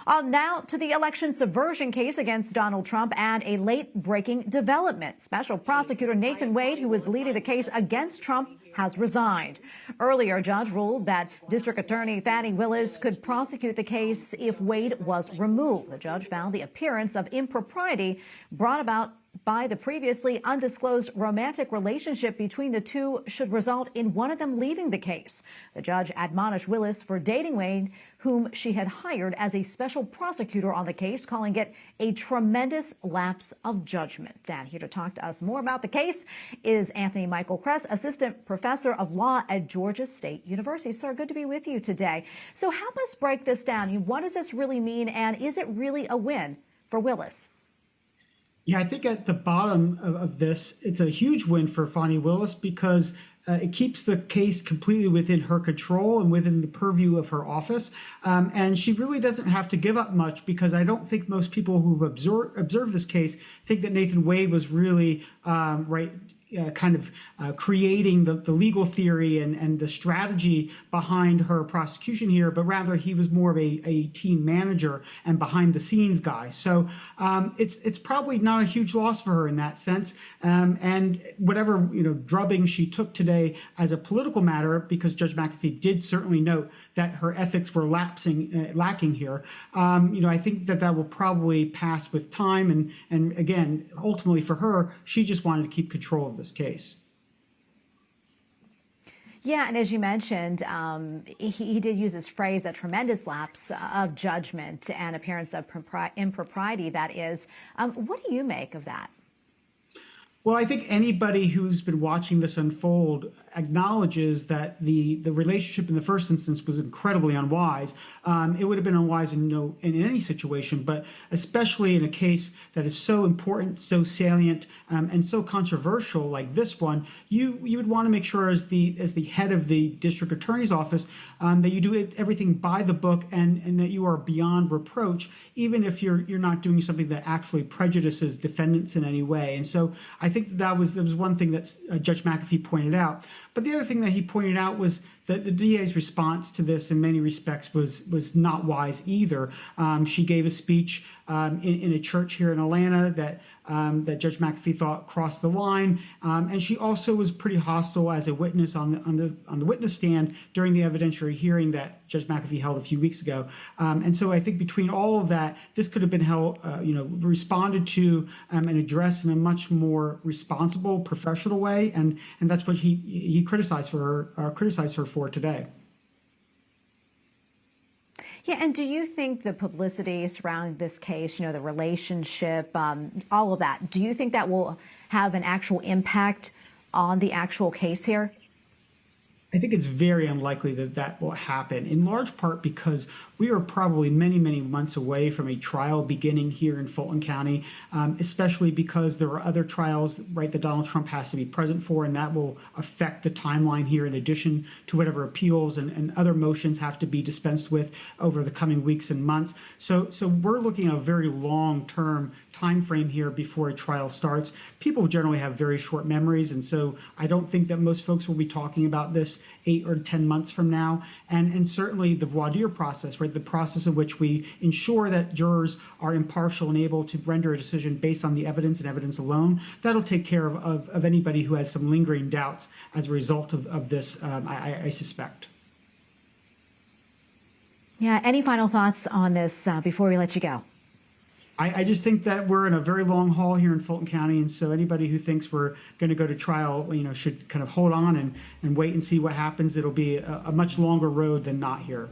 Now to the election subversion case against Donald Trump and a late-breaking development. Special Prosecutor Nathan Wade, who was leading the case against Trump, has resigned. Earlier, a judge ruled that District Attorney Fani Willis could prosecute the case if Wade was removed. The judge found the appearance of impropriety brought about by the previously undisclosed romantic relationship between the two should result in one of them leaving the case. The judge admonished Willis for dating Wade, whom she had hired as a special prosecutor on the case, calling it a tremendous lapse of judgment. And here to talk to us more about the case is Michael Kreis, Assistant Professor of Law at Georgia State University. Sir, good to be with you today. So help us break this down. What does this really mean, and is it really a win for Willis? Yeah, I think at the bottom of this, it's a huge win for Fani Willis because it keeps the case completely within her control and within the purview of her office. And she really doesn't have to give up much because I don't think most people who've observed this case think that Nathan Wade was really creating the legal theory and the strategy behind her prosecution here, but rather he was more of a team manager and behind the scenes guy. So it's probably not a huge loss for her in that sense. And whatever drubbing she took today as a political matter, because Judge McAfee did certainly note that her ethics were lacking here. I think that will probably pass with time. And again, ultimately for her, she just wanted to keep control of this case. Yeah, and as you mentioned, he did use this phrase, a tremendous lapse of judgment and appearance of impropriety, that is. What do you make of that? Well, I think anybody who's been watching this unfold acknowledges that the relationship in the first instance was incredibly unwise. It would have been unwise in any situation, but especially in a case that is so important, so salient, and so controversial like this one, you would want to make sure as the head of the district attorney's office that you do everything by the book and that you are beyond reproach, even if you're not doing something that actually prejudices defendants in any way. And so I think that was one thing that Judge McAfee pointed out. But the other thing that he pointed out was that the DA's response to this in many respects was not wise either. She gave a speech in a church here in Atlanta that Judge McAfee thought crossed the line, and she also was pretty hostile as a witness on the witness stand during the evidentiary hearing that Judge McAfee held a few weeks ago. And so I think between all of that, this could have been held, responded to and addressed in a much more responsible, professional way, and that's what he criticized her for today. Yeah, and do you think the publicity surrounding this case, the relationship, all of that, do you think that will have an actual impact on the actual case here? I think it's very unlikely that will happen, in large part because we are probably many, many months away from a trial beginning here in Fulton County, especially because there are other trials, that Donald Trump has to be present for, and that will affect the timeline here in addition to whatever appeals and other motions have to be dispensed with over the coming weeks and months. So we're looking at a very long-term time frame here before a trial starts. People generally have very short memories, and so I don't think that most folks will be talking about this 8 or 10 months from now. And certainly the voir dire process, the process in which we ensure that jurors are impartial and able to render a decision based on the evidence and evidence alone, that'll take care of anybody who has some lingering doubts as a result of this, I suspect. Yeah, any final thoughts on this before we let you go? I just think that we're in a very long haul here in Fulton County, and so anybody who thinks we're going to go to trial, should kind of hold on and wait and see what happens. It'll be a much longer road than not here.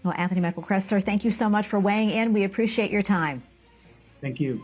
Well, Michael Kreis, sir, thank you so much for weighing in. We appreciate your time. Thank you.